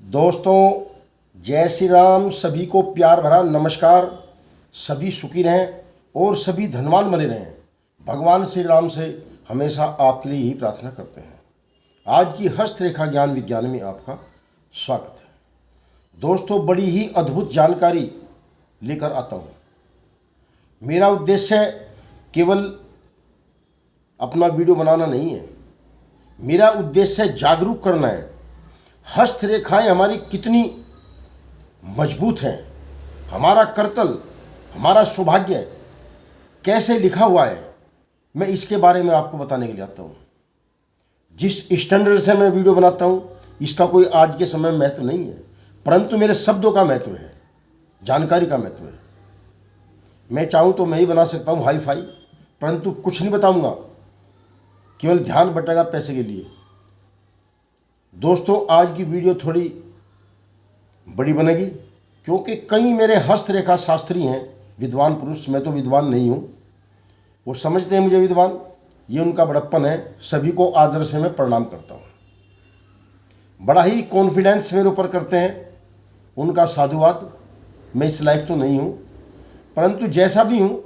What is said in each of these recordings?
दोस्तों, जय श्री राम। सभी को प्यार भरा नमस्कार। सभी सुखी रहें और सभी धनवान बने रहें। भगवान श्री राम से हमेशा आपके लिए यही प्रार्थना करते हैं। आज की हस्तरेखा ज्ञान विज्ञान में आपका स्वागत है। दोस्तों, बड़ी ही अद्भुत जानकारी लेकर आता हूँ। मेरा उद्देश्य केवल अपना वीडियो बनाना नहीं है, मेरा उद्देश्य जागरूक करना है। हस्तरेखाएं हमारी कितनी मजबूत हैं, हमारा करतल, हमारा सौभाग्य कैसे लिखा हुआ है, मैं इसके बारे में आपको बताने के लिए आता हूँ। जिस स्टैंडर्ड से मैं वीडियो बनाता हूँ, इसका कोई आज के समय में महत्व नहीं है, परंतु मेरे शब्दों का महत्व है, जानकारी का महत्व है। मैं चाहूँ तो मैं ही बना सकता हूँ हाई फाई, परंतु कुछ नहीं बताऊँगा, केवल ध्यान बटेगा पैसे के लिए। दोस्तों, आज की वीडियो थोड़ी बड़ी बनेगी क्योंकि कई मेरे हस्तरेखा शास्त्री हैं, विद्वान पुरुष। मैं तो विद्वान नहीं हूँ, वो समझते हैं मुझे विद्वान, ये उनका बड़प्पन है। सभी को आदर से मैं प्रणाम करता हूँ। बड़ा ही कॉन्फिडेंस मेरे ऊपर करते हैं, उनका साधुवाद। मैं इस लायक तो नहीं हूँ, परंतु जैसा भी हूँ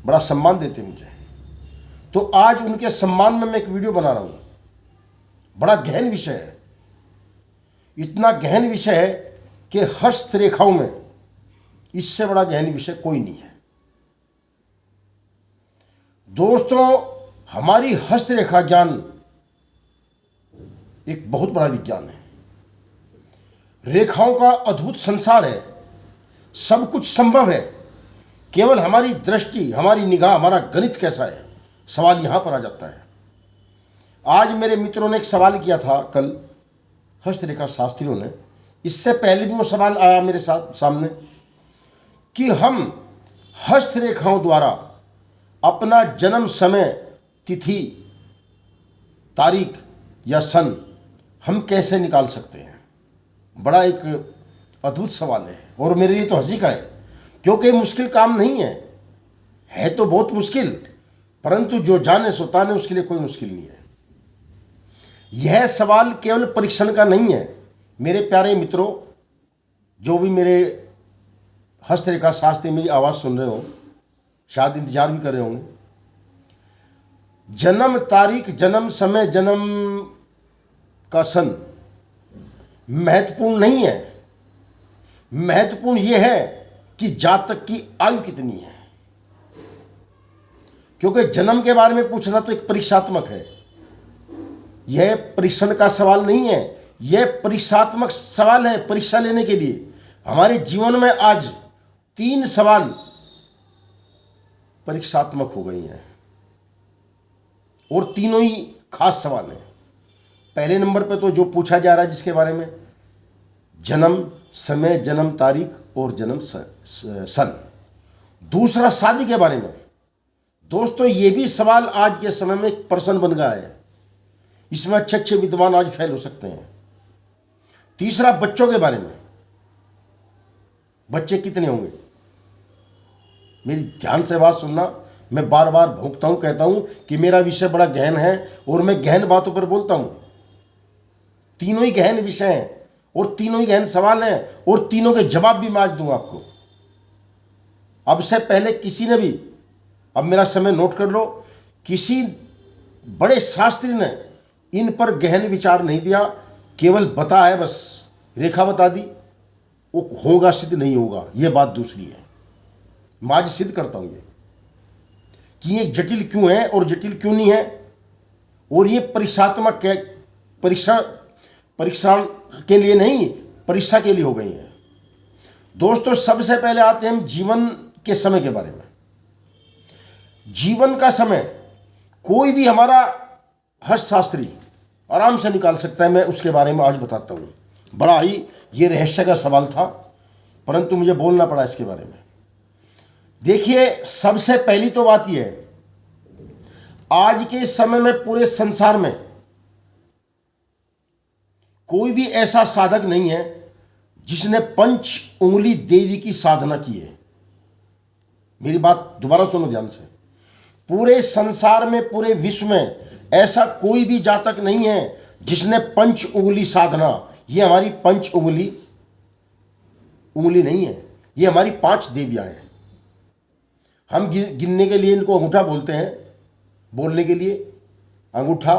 बड़ा सम्मान देते हैं मुझे। तो आज उनके सम्मान में मैं एक वीडियो बना रहा हूँ। बड़ा गहन विषय है, इतना गहन विषय है कि हस्तरेखाओं में इससे बड़ा गहन विषय कोई नहीं है। दोस्तों, हमारी हस्तरेखा ज्ञान एक बहुत बड़ा विज्ञान है। रेखाओं का अद्भुत संसार है, सब कुछ संभव है। केवल हमारी दृष्टि, हमारी निगाह, हमारा गणित कैसा है, सवाल यहां पर आ जाता है। आज मेरे मित्रों ने एक सवाल किया था कल, हस्तरेखा शास्त्रियों ने। इससे पहले भी वो सवाल आया मेरे सामने कि हम हस्तरेखाओं द्वारा अपना जन्म समय, तिथि, तारीख या सन हम कैसे निकाल सकते हैं। बड़ा एक अद्भुत सवाल है और मेरे लिए तो हंसी का है, क्योंकि मुश्किल काम नहीं है तो बहुत मुश्किल, परंतु जो जाने सो ताने, उसके लिए कोई मुश्किल नहीं है। यह सवाल केवल परीक्षण का नहीं है। मेरे प्यारे मित्रों, जो भी मेरे हस्तरेखा शास्त्री मेरी आवाज़ सुन रहे हो, शायद इंतजार भी कर रहे होंगे। जन्म तारीख, जन्म समय, जन्म का सन महत्वपूर्ण नहीं है। महत्वपूर्ण यह है कि जातक की आयु कितनी है, क्योंकि जन्म के बारे में पूछना तो एक परीक्षात्मक है। यह परीक्षण का सवाल नहीं है, यह परीक्षात्मक सवाल है। परीक्षा लेने के लिए हमारे जीवन में आज 3 सवाल परीक्षात्मक हो गई हैं और तीनों ही खास सवाल हैं। पहले नंबर पे तो जो पूछा जा रहा है, जिसके बारे में जन्म समय, जन्म तारीख और जन्म सन। दूसरा शादी के बारे में। दोस्तों, ये भी सवाल आज के समय में एक प्रश्न बन गया है। इसमें अच्छे अच्छे विद्वान आज फेल हो सकते हैं। तीसरा, बच्चों के बारे में। बच्चे कितने होंगे। मेरी ध्यान से बात सुनना, मैं बार बार भोंकता हूं, कहता हूं कि मेरा विषय बड़ा गहन है और मैं गहन बातों पर बोलता हूं। तीनों ही गहन विषय हैं और तीनों ही गहन सवाल हैं और तीनों के जवाब भी मैं आज दूंगा आपको। अब से पहले किसी ने भी, अब मेरा समय नोट कर लो, किसी बड़े शास्त्री ने इन पर गहन विचार नहीं दिया, केवल बता है, बस रेखा बता दी। वो होगा सिद्ध नहीं होगा, ये बात दूसरी है। मैं आज सिद्ध करता हूं ये कि ये जटिल क्यों है और जटिल क्यों नहीं है, और ये परीक्षात्मक परीक्षा के लिए नहीं, परीक्षा के लिए हो गई है। दोस्तों, सबसे पहले आते हैं हम जीवन के समय के बारे में। जीवन का समय कोई भी हमारा हस्तशास्त्री आराम से निकाल सकता है। मैं उसके बारे में आज बताता हूँ। बड़ा ही ये रहस्य का सवाल था, परंतु मुझे बोलना पड़ा इसके बारे में। देखिए, सबसे पहली तो बात यह है, आज के समय में पूरे संसार में कोई भी ऐसा साधक नहीं है जिसने 5 उंगली देवी की साधना की है। मेरी बात दोबारा सुनो ध्यान से। पूरे संसार में, पूरे विश्व में ऐसा कोई भी जातक नहीं है जिसने पंच उंगली साधना, ये हमारी पंच उंगली नहीं है, ये हमारी 5 देवियां हैं। हम गिनने के लिए इनको अंगूठा बोलते हैं, बोलने के लिए अंगूठा,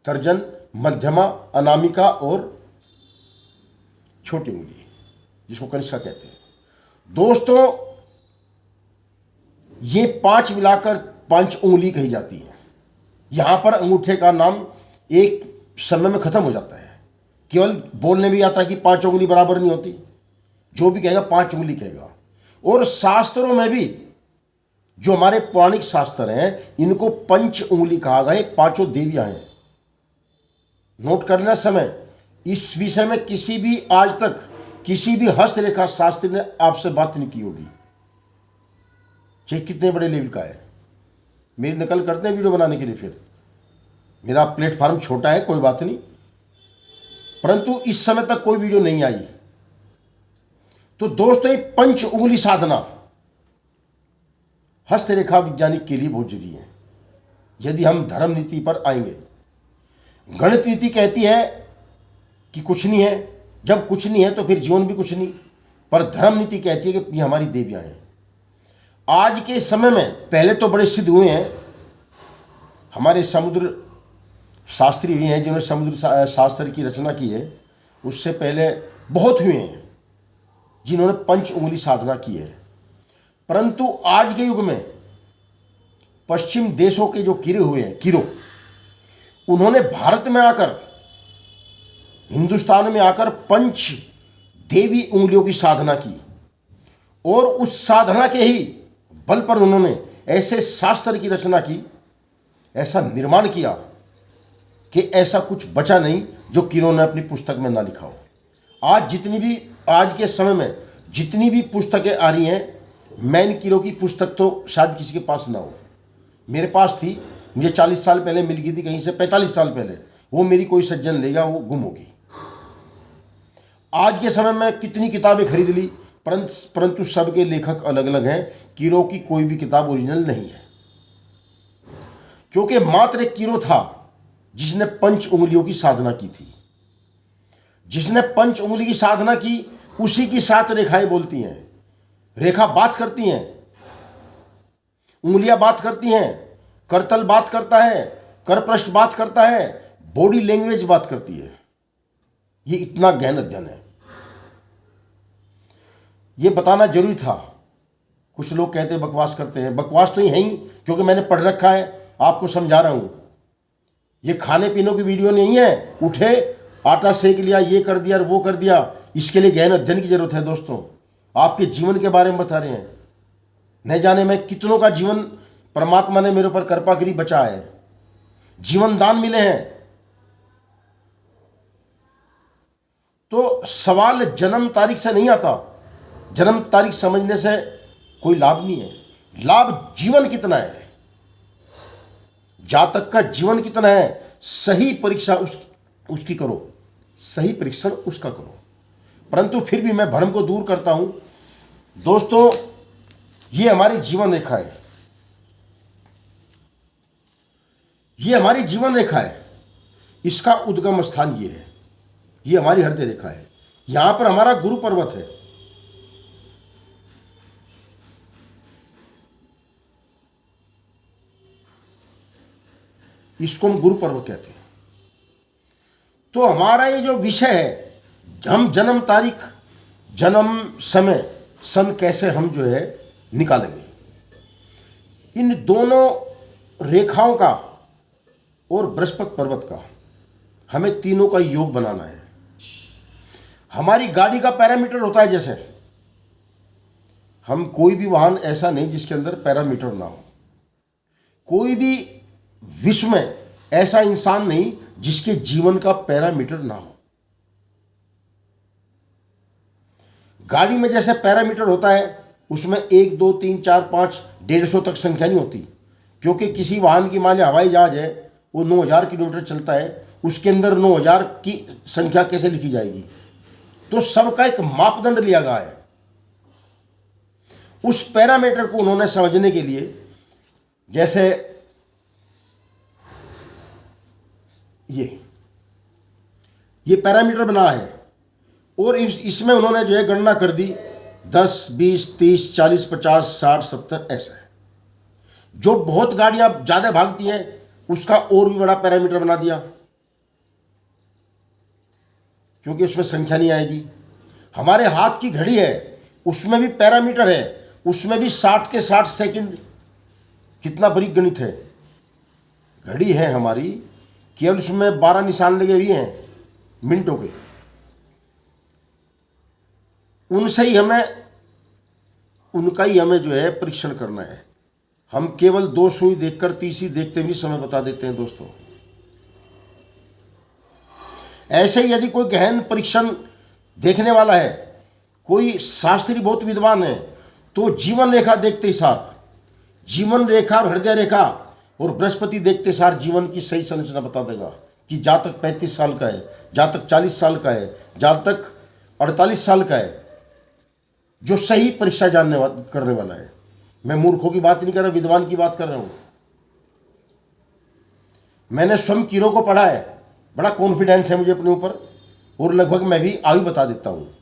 तर्जन, मध्यमा, अनामिका और छोटी उंगली, जिसको कनिष्का कहते हैं। दोस्तों, ये 5 मिलाकर पंच उंगली कही जाती है। यहां पर अंगूठे का नाम एक समय में खत्म हो जाता है। केवल बोलने भी आता है कि 5 उंगली बराबर नहीं होती, जो भी कहेगा 5 उंगली कहेगा। और शास्त्रों में भी, जो हमारे पौराणिक शास्त्र हैं, इनको पंच उंगली कहा गया। 5 देवियां हैं। नोट करना समय, इस विषय में किसी भी आज तक किसी भी हस्तरेखा शास्त्री ने आपसे बात नहीं की होगी, चाहे कितने बड़े लेवल का है। मेरी नकल करते हैं वीडियो बनाने के लिए, फिर मेरा प्लेटफॉर्म छोटा है, कोई बात नहीं, परंतु इस समय तक कोई वीडियो नहीं आई। तो दोस्तों, ये पंच उंगली साधना हस्तरेखा वैज्ञानिक के लिए बहुत जरूरी है, यदि हम धर्म नीति पर आएंगे। गणित नीति कहती है कि कुछ नहीं है, जब कुछ नहीं है तो फिर जीवन भी कुछ नहीं, पर धर्म नीति कहती है कि ये हमारी देवियां हैं। आज के समय में पहले तो बड़े सिद्ध हुए हैं, हमारे समुद्र शास्त्री भी हैं जिन्होंने समुद्र शास्त्र की रचना की है। उससे पहले बहुत हुए हैं जिन्होंने पंच उंगली साधना की है। परंतु आज के युग में पश्चिम देशों के जो किरे हुए हैं, उन्होंने भारत में आकर, हिंदुस्तान में आकर पंच देवी उंगलियों की साधना की, और उस साधना के ही बल पर उन्होंने ऐसे शास्त्र की रचना की, ऐसा निर्माण किया कि ऐसा कुछ बचा नहीं जो किरो ने अपनी पुस्तक में ना लिखा हो। आज के समय में जितनी भी पुस्तकें आ रही हैं, मैन किरो की पुस्तक तो शायद किसी के पास ना हो। मेरे पास थी, मुझे 40 साल पहले मिल गई थी कहीं से, 45 साल पहले। वो मेरी कोई सज्जन लेगा, वो गुम होगी। आज के समय में कितनी किताबें खरीद ली, परंतु सबके लेखक अलग अलग हैं। किरो की कोई भी किताब ओरिजिनल नहीं है, क्योंकि मात्र एक किरो था जिसने पंच उंगलियों की साधना की थी। जिसने पंच उंगली की साधना की, उसी की 7 रेखाएं बोलती हैं। रेखा बात करती हैं, उंगलियां बात करती हैं, करतल बात करता है, करपृष्ठ बात करता है, बॉडी लैंग्वेज बात करती है। ये इतना गहन अध्ययन है, ये बताना जरूरी था। कुछ लोग कहते हैं बकवास करते हैं, बकवास तो ही है ही, क्योंकि मैंने पढ़ रखा है, आपको समझा रहा हूं। ये खाने पीने की वीडियो नहीं है, उठे आटा सेक लिया, ये कर दिया और वो कर दिया। इसके लिए गहन अध्ययन की जरूरत है दोस्तों। आपके जीवन के बारे में बता रहे हैं, न जाने मैं कितनों का जीवन परमात्मा ने मेरे ऊपर कृपा करी, बचा है, जीवन दान मिले हैं। तो सवाल जन्म तारीख से नहीं आता, जन्म तारीख समझने से कोई लाभ नहीं है। लाभ जीवन कितना है, जातक का जीवन कितना है, सही परीक्षा उसकी करो, सही परीक्षण उसका करो। परंतु फिर भी मैं भ्रम को दूर करता हूं दोस्तों। ये हमारी जीवन रेखा है, ये हमारी जीवन रेखा है, इसका उद्गम स्थान ये है, ये हमारी हृदय रेखा है। यहां पर हमारा गुरु पर्वत है। इसको हम गुरु पर्व कहते हैं। तो हमारा ये जो विषय है, हम जन्म तारीख, जन्म समय, सन कैसे हम जो है निकालेंगे, इन दोनों रेखाओं का और बृहस्पति पर्वत का, हमें तीनों का योग बनाना है। हमारी गाड़ी का पैरामीटर होता है, जैसे हम कोई भी वाहन ऐसा नहीं जिसके अंदर पैरामीटर ना हो, कोई भी विश्व में ऐसा इंसान नहीं जिसके जीवन का पैरामीटर ना हो। गाड़ी में जैसे पैरामीटर होता है, उसमें 1 2 3 4 5 150 तक संख्या नहीं होती, क्योंकि किसी वाहन की मान लीजिए हवाई जहाज है, वो 9000 किलोमीटर चलता है, उसके अंदर 9000 की संख्या कैसे लिखी जाएगी। तो सबका एक मापदंड लिया गया है। उस पैरामीटर को उन्होंने समझने के लिए, जैसे ये पैरामीटर बना है और इसमें उन्होंने जो है गणना कर दी 10, 20, 30, 40, 50, 60, 70 ऐसा है। जो बहुत गाड़ियां ज़्यादा भागती हैं उसका और भी बड़ा पैरामीटर बना दिया, क्योंकि उसमें संख्या नहीं आएगी। हमारे हाथ की घड़ी है उसमें भी पैरामीटर है, उसमें भी 60 के 60 सेकंड। कितना बड़ी गणित है। घड़ी है हमारी, केवल उसमें 12 निशान लगे हुए हैं मिनटों के। उनका ही हमें जो है परीक्षण करना है। हम केवल 2 सुई देखकर तीसरी देखते भी समय बता देते हैं दोस्तों। ऐसे ही यदि कोई गहन परीक्षण देखने वाला है, कोई शास्त्री बहुत विद्वान है, तो जीवन रेखा देखते सार, जीवन रेखा और हृदय रेखा और बृहस्पति देखते सार जीवन की सही संरचना बता देगा कि जहाँ तक 35 साल का है, जहाँ तक 40 साल का है, जहाँ तक 48 साल का है, जो सही परीक्षा करने वाला है। मैं मूर्खों की बात नहीं कर रहा, विद्वान की बात कर रहा हूँ। मैंने स्वयं कीरो को पढ़ा है, बड़ा कॉन्फिडेंस है मुझे अपने ऊपर, और लगभग मैं भी आयु बता देता हूँ।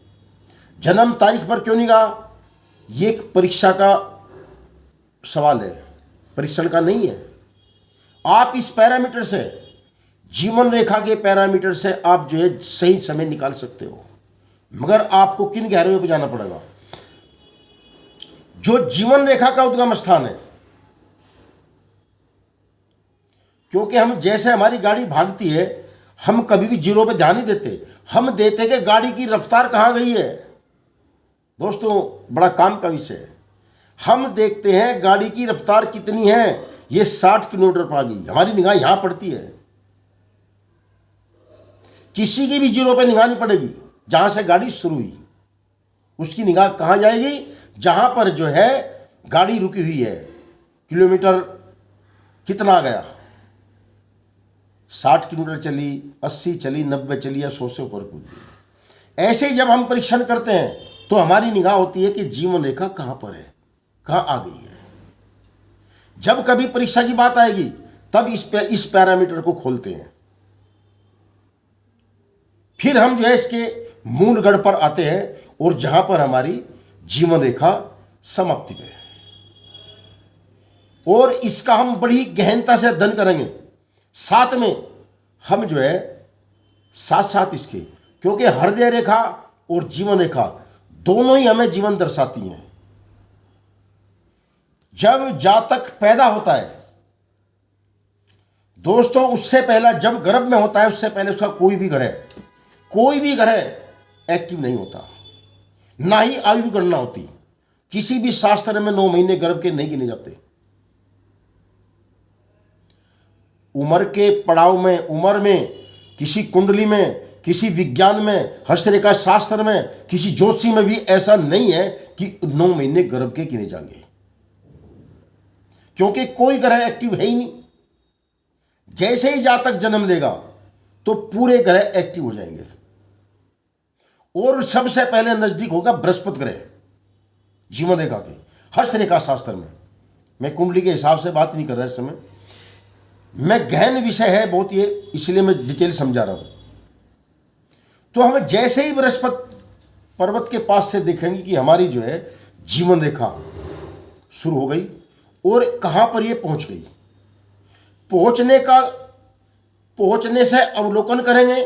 जन्म तारीख पर क्यों नहीं कहा, ये एक परीक्षा का सवाल है, परीक्षण का नहीं है। आप इस पैरामीटर से, जीवन रेखा के पैरामीटर से आप जो है सही समय निकाल सकते हो, मगर आपको किन गहराइयों पर जाना पड़ेगा। जो जीवन रेखा का उद्गम स्थान है, क्योंकि हम जैसे हमारी गाड़ी भागती है, हम कभी भी जीरो पे ध्यान नहीं देते, हम देते कि गाड़ी की रफ्तार कहाँ गई है। दोस्तों बड़ा काम का विषय है। हम देखते हैं गाड़ी की रफ्तार कितनी है, ये 60 किलोमीटर पर आ गई, हमारी निगाह यहां पड़ती है। किसी की भी जीरो पे निगाह नहीं पड़ेगी। जहां से गाड़ी शुरू हुई उसकी निगाह कहां जाएगी, जहां पर जो है गाड़ी रुकी हुई है। किलोमीटर कितना आ गया, 60 किलोमीटर चली, 80 चली, 90 चली या 100 से ऊपर कूदी। ऐसे ही जब हम परीक्षण करते हैं तो हमारी निगाह होती है कि जीवन रेखा कहां पर है, कहां आ गई है। जब कभी परीक्षा की बात आएगी तब इस पैरामीटर को खोलते हैं, फिर हम जो है इसके मूल गढ़ पर आते हैं और जहां पर हमारी जीवन रेखा समाप्ति पे है। और इसका हम बड़ी गहनता से अध्ययन करेंगे। साथ में हम जो है साथ इसके, क्योंकि हृदय रेखा और जीवन रेखा दोनों ही हमें जीवन दर्शाती हैं। जब जातक पैदा होता है दोस्तों, उससे पहला जब गर्भ में होता है उससे पहले उसका कोई भी ग्रह एक्टिव नहीं होता, ना ही आयु गणना होती। किसी भी शास्त्र में 9 महीने गर्भ के नहीं गिने जाते। उम्र के पड़ाव में, उम्र में, किसी कुंडली में, किसी विज्ञान में, हस्तरेखा शास्त्र में, किसी ज्योतिषी में भी ऐसा नहीं है कि 9 महीने गर्भ के गिने जाएंगे, क्योंकि कोई ग्रह एक्टिव है ही नहीं। जैसे ही जातक जन्म लेगा तो पूरे ग्रह एक्टिव हो जाएंगे और सबसे पहले नजदीक होगा बृहस्पति ग्रह जीवन रेखा के, हस्तरेखा शास्त्र में। मैं कुंडली के हिसाब से बात नहीं कर रहा इस समय, मैं गहन विषय है बहुत ये, इसलिए मैं डिटेल समझा रहा हूं। तो हम जैसे ही बृहस्पति पर्वत के पास से देखेंगे कि हमारी जो है जीवन रेखा शुरू हो गई और कहां पर ये पहुंच गई। पहुंचने से अवलोकन करेंगे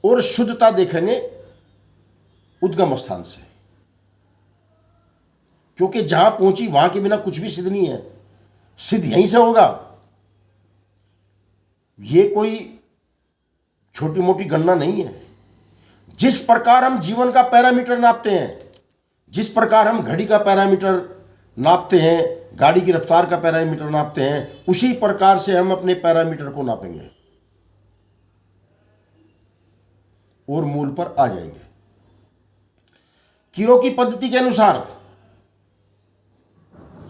और शुद्धता देखेंगे उद्गम स्थान से, क्योंकि जहां पहुंची वहां के बिना कुछ भी सिद्ध नहीं है, सिद्ध यहीं से होगा। ये कोई छोटी मोटी गणना नहीं है। जिस प्रकार हम जीवन का पैरामीटर नापते हैं, जिस प्रकार हम घड़ी का पैरामीटर नापते हैं, गाड़ी की रफ्तार का पैरामीटर नापते हैं, उसी प्रकार से हम अपने पैरामीटर को नापेंगे और मूल पर आ जाएंगे। कीरो की पद्धति के अनुसार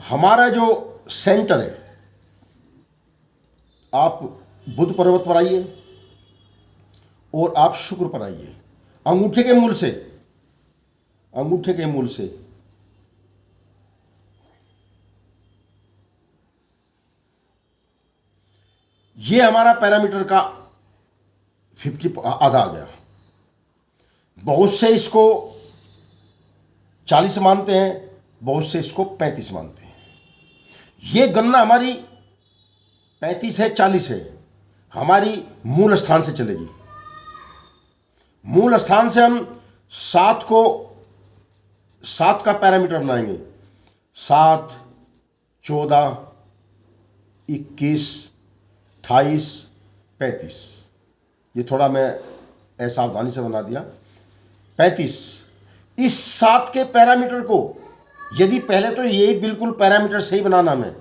हमारा जो सेंटर है, आप बुध पर्वत पर आइए और आप शुक्र पर आइए। अंगूठे के मूल से ये हमारा पैरामीटर का 50 आधा आ गया। बहुत से इसको 40 मानते हैं, बहुत से इसको 35 मानते हैं। ये गणना हमारी 35 है 40 है, हमारी मूल स्थान से चलेगी। मूल स्थान से हम 7 का पैरामीटर बनाएंगे। 7, 14, 21, 28, 35। ये थोड़ा मैं असावधानी से बना दिया। 35। इस 7 के पैरामीटर को यदि पहले तो ये बिल्कुल पैरामीटर सही बनाना, में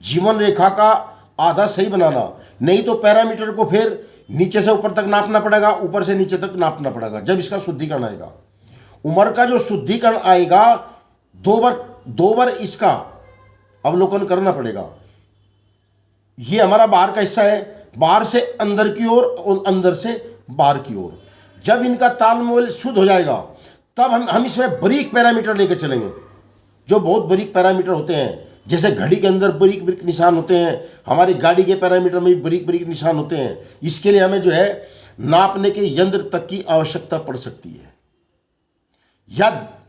जीवन रेखा का आधा सही बनाना, नहीं तो पैरामीटर को फिर नीचे से ऊपर तक नापना पड़ेगा, ऊपर से नीचे तक नापना पड़ेगा। जब इसका शुद्धिकरण आएगा, उम्र का जो शुद्धिकरण आएगा, 2 बार इसका अवलोकन करना पड़ेगा। ये हमारा बाहर का हिस्सा है, बाहर से अंदर की ओर और अंदर से बाहर की ओर। जब इनका तालमेल शुद्ध हो जाएगा, तब हम इसमें बारीक पैरामीटर लेकर चलेंगे, जो बहुत बारीक पैरामीटर होते हैं। जैसे घड़ी के अंदर बारीक बारीक निशान होते हैं, हमारी गाड़ी के पैरामीटर में भी बारीक बारीक निशान होते हैं। इसके लिए हमें जो है नापने के यंत्र तक की आवश्यकता पड़ सकती है।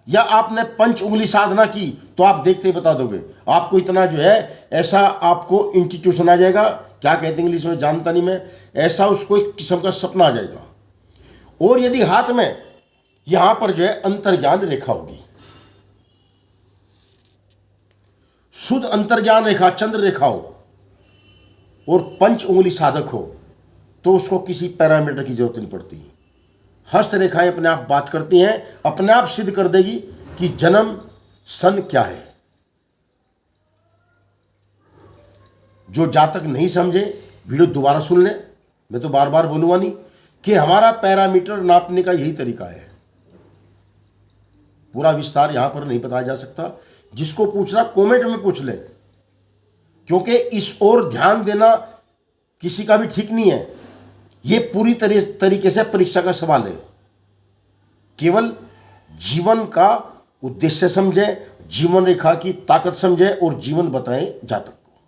या आपने 5 उंगली साधना की तो आप देखते ही बता दोगे। आपको इतना जो है ऐसा आपको इंस्टीट्यूशन आ जाएगा, क्या कहते हैं इंग्लिश में जानता नहीं मैं, ऐसा उसको एक किस्म का सपना आ जाएगा। और यदि हाथ में यहां पर जो है अंतर्ज्ञान रेखा होगी, शुद्ध अंतर्ज्ञान रेखा, चंद्र रेखा हो और 5 उंगली साधक हो, तो उसको किसी पैरामीटर की जरूरत नहीं पड़ती। हस्त रेखाएं अपने आप बात करती हैं, अपने आप सिद्ध कर देगी कि जन्म सन क्या है। जो जातक नहीं समझे वीडियो दोबारा सुन ले, मैं तो बार बार बोलूंगा नहीं कि हमारा पैरामीटर नापने का यही तरीका है। पूरा विस्तार यहां पर नहीं बताया जा सकता। जिसको पूछना कमेंट में पूछ ले, क्योंकि इस ओर ध्यान देना किसी का भी ठीक नहीं है। ये पूरी तरीके से परीक्षा का सवाल है। केवल जीवन का उद्देश्य समझे, जीवन रेखा की ताकत समझे और जीवन बताएं जातक को।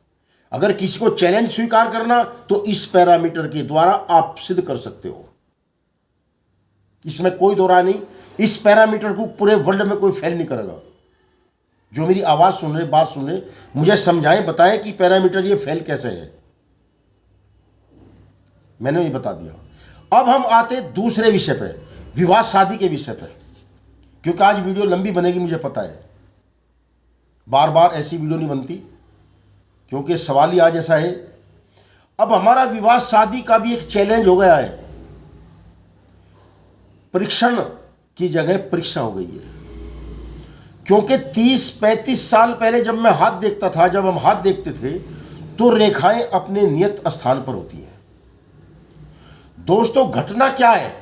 अगर किसी को चैलेंज स्वीकार करना तो इस पैरामीटर के द्वारा आप सिद्ध कर सकते हो, इसमें कोई दो राय नहीं। इस पैरामीटर को पूरे वर्ल्ड में कोई फेल नहीं करेगा। जो मेरी आवाज सुन रहे, बात सुन रहे, मुझे समझाएं, बताएं कि पैरामीटर ये फेल कैसे है। मैंने ये बता दिया। अब हम आते दूसरे विषय पे, विवाह शादी के विषय पे, क्योंकि आज वीडियो लंबी बनेगी मुझे पता है। बार बार ऐसी वीडियो नहीं बनती, क्योंकि सवाल ही आज ऐसा है। अब हमारा विवाह शादी का भी एक चैलेंज हो गया है। परीक्षण की जगह परीक्षा हो गई है। क्योंकि 30-35 साल पहले जब मैं हाथ देखता था, जब हम हाथ देखते थे, तो रेखाएं अपने नियत स्थान पर होती हैं। दोस्तों, घटना क्या है,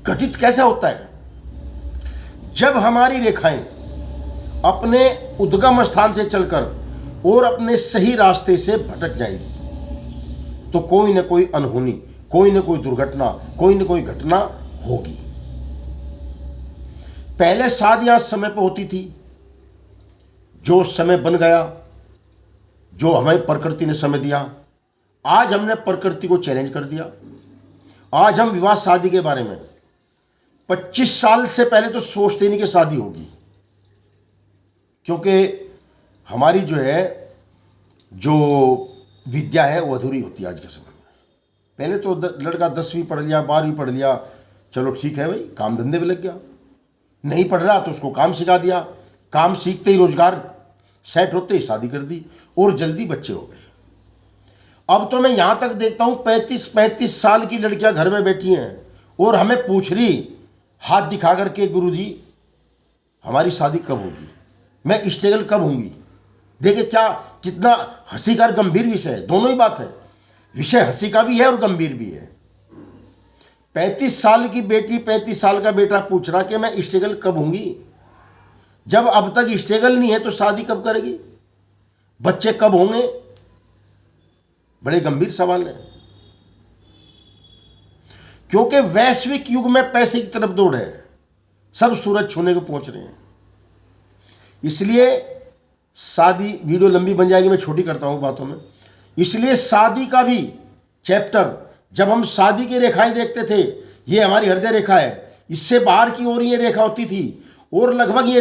घटित कैसे होता है? जब हमारी रेखाएं अपने उद्गम स्थान से चलकर और अपने सही रास्ते से भटक जाएंगी, तो कोई ना कोई अनहोनी, कोई ना कोई दुर्घटना, कोई ना कोई घटना होगी। पहले शादियां समय पर होती थी, जो समय बन गया, जो हमें प्रकृति ने समय दिया। आज हमने प्रकृति को चैलेंज कर दिया। आज हम विवाह शादी के बारे में 25 साल से पहले तो सोचते नहीं कि शादी होगी, क्योंकि हमारी जो है जो विद्या है वो अधूरी होती है आज के समय में। पहले तो लड़का 10वीं पढ़ लिया, 12वीं पढ़ लिया, चलो ठीक है भाई, काम धंधे में लग गया। नहीं पढ़ रहा तो उसको काम सिखा दिया, काम सीखते ही रोजगार सेट होते ही शादी कर दी और जल्दी बच्चे हो गए। अब तो मैं यहां तक देखता हूं 35 साल की लड़कियां घर में बैठी हैं और हमें पूछ रही हाथ दिखा करके, गुरुजी हमारी शादी कब होगी, मैं स्टेबल कब होंगी। देखिए क्या, कितना हंसी का गंभीर विषय है। दोनों ही बात है, विषय हंसी का भी है और गंभीर भी है। 35 साल की बेटी, 35 साल का बेटा पूछ रहा कि मैं स्टेबल कब होंगी। जब अब तक स्टेबल नहीं है तो शादी कब करेगी, बच्चे कब होंगे? बड़े गंभीर सवाल है। क्योंकि वैश्विक युग में पैसे की तरफ दौड़ है, सब सूरज छूने को पहुंच रहे हैं। इसलिए शादी, वीडियो लंबी बन जाएगी, मैं छोटी करता हूं बातों में। इसलिए शादी का भी चैप्टर, जब हम शादी की रेखाएं देखते थे, ये हमारी हृदय रेखा है, इससे बाहर की ओर ये रेखा होती थी और लगभग ये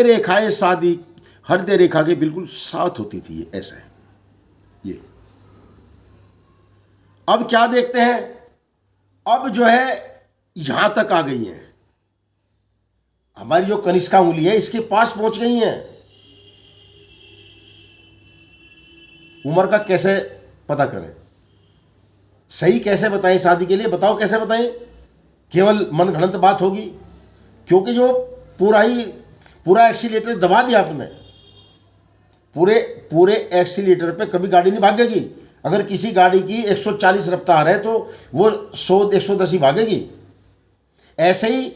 रेखाएं शादी हृदय रेखा के बिल्कुल साथ होती थी, ये ऐसे ये। अब क्या देखते हैं, अब जो है यहां तक आ गई है, हमारी जो कनिष्का उंगली है इसके पास पहुंच गई है। उम्र का कैसे पता करें, सही कैसे बताएं शादी के लिए, बताओ कैसे बताएं? केवल मनगढ़ंत बात होगी, क्योंकि जो पूरा एक्सीलेटर दबा दिया आपने, पूरे एक्सीलेटर पे कभी गाड़ी नहीं भागेगी। अगर किसी गाड़ी की 140 रफ्तार है तो वो 100-110 ही भागेगी। ऐसे ही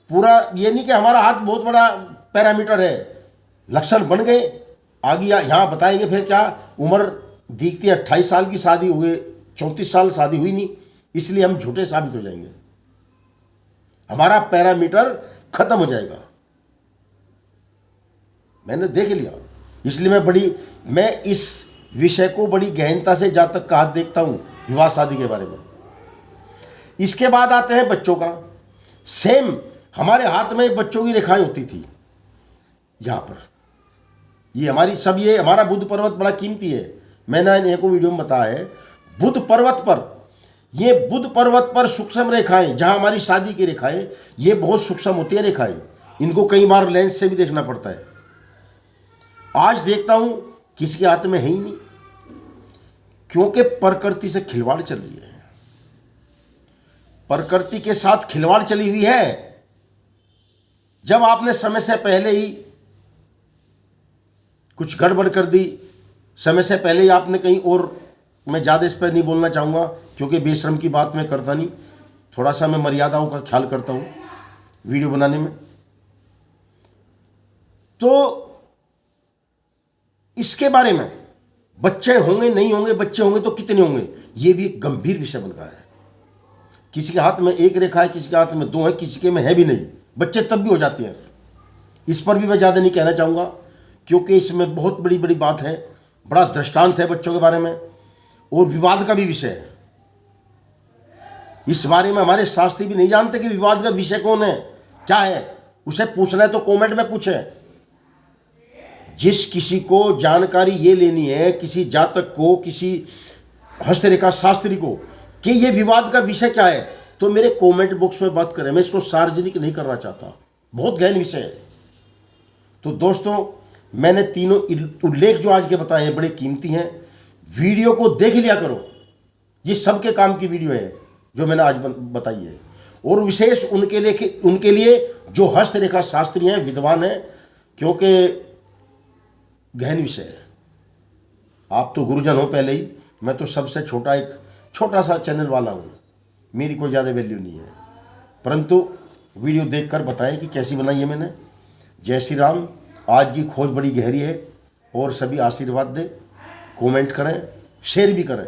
पूरा, ये नहीं कि हमारा हाथ बहुत बड़ा पैरामीटर है। लक्षण बन गए, आगे यहाँ बताएंगे। फिर क्या उम्र दिखती है 28 साल की, शादी हुए 34 साल, शादी हुई नहीं, इसलिए हम झूठे साबित हो जाएंगे, हमारा पैरामीटर खत्म हो जाएगा। मैंने देख लिया, इसलिए मैं इस विषय को बड़ी गहनता से जहाँ तक कहा देखता हूँ विवाह शादी के बारे में। इसके बाद आते हैं बच्चों का। सेम हमारे हाथ में बच्चों की रेखाएं होती थी यहाँ पर। ये हमारा बुध पर्वत बड़ा कीमती है। मैंने इन्हें को वीडियो में बताया है, बुध पर्वत पर सूक्ष्म रेखाएं, जहाँ हमारी शादी की रेखाएं, ये बहुत सूक्ष्म होती है रेखाएं। इनको कई बार लेंस से भी देखना पड़ता है। आज देखता हूं किसी के हाथ में है ही नहीं, क्योंकि प्रकृति से खिलवाड़ चल रही है, प्रकृति के साथ खिलवाड़ चली हुई है। जब आपने समय से पहले ही कुछ गड़बड़ कर दी, समय से पहले ही आपने कहीं और, मैं ज़्यादा इस पर नहीं बोलना चाहूँगा क्योंकि बेशर्म की बात मैं करता नहीं, थोड़ा सा मैं मर्यादाओं का ख्याल करता हूँ वीडियो बनाने में। तो इसके बारे में, बच्चे होंगे नहीं होंगे, बच्चे होंगे तो कितने होंगे, ये भी एक गंभीर विषय बन गया है। किसी के हाथ में एक रेखा है, किसी के हाथ में 2 है, किसी के में है भी नहीं, बच्चे तब भी हो जाते हैं। इस पर भी मैं ज़्यादा नहीं कहना चाहूँगा क्योंकि इसमें बहुत बड़ी बड़ी बात है, बड़ा दृष्टांत है बच्चों के बारे में, और विवाद का भी विषय है। इस बारे में हमारे शास्त्री भी नहीं जानते कि विवाद का विषय कौन है, क्या है। उसे पूछना है तो कमेंट में पूछे। जिस किसी को जानकारी ये लेनी है, किसी जातक को, किसी हस्तरेखा शास्त्री को, कि ये विवाद का विषय क्या है, तो मेरे कमेंट बॉक्स में बात करें। मैं इसको सार्वजनिक नहीं करना चाहता, बहुत गहन विषय है। तो दोस्तों, मैंने तीनों उल्लेख जो आज के बताए हैं बड़े कीमती हैं। वीडियो को देख लिया करो, ये सबके काम की वीडियो है जो मैंने आज बताई है, और विशेष उनके लिए जो हस्तरेखा शास्त्री हैं, विद्वान हैं, क्योंकि गहन विषय है। आप तो गुरुजन हो पहले ही, मैं तो सबसे छोटा सा चैनल वाला हूँ, मेरी कोई ज़्यादा वैल्यू नहीं है, परंतु वीडियो देखकर बताएं कि कैसी बनाई है मैंने। जय श्री राम। आज की खोज बड़ी गहरी है, और सभी आशीर्वाद दें, कमेंट करें, शेयर भी करें,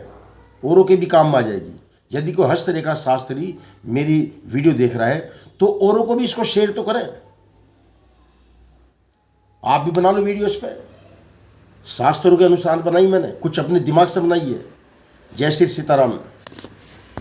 औरों के भी काम में आ जाएगी। यदि कोई हस्तरेखा शास्त्री मेरी वीडियो देख रहा है तो औरों को भी इसको शेयर तो करें। आप भी बना लो वीडियो इस पर, शास्त्रों के अनुसार बनाई मैंने, कुछ अपने दिमाग से बनाई है। जय श्री सीताराम।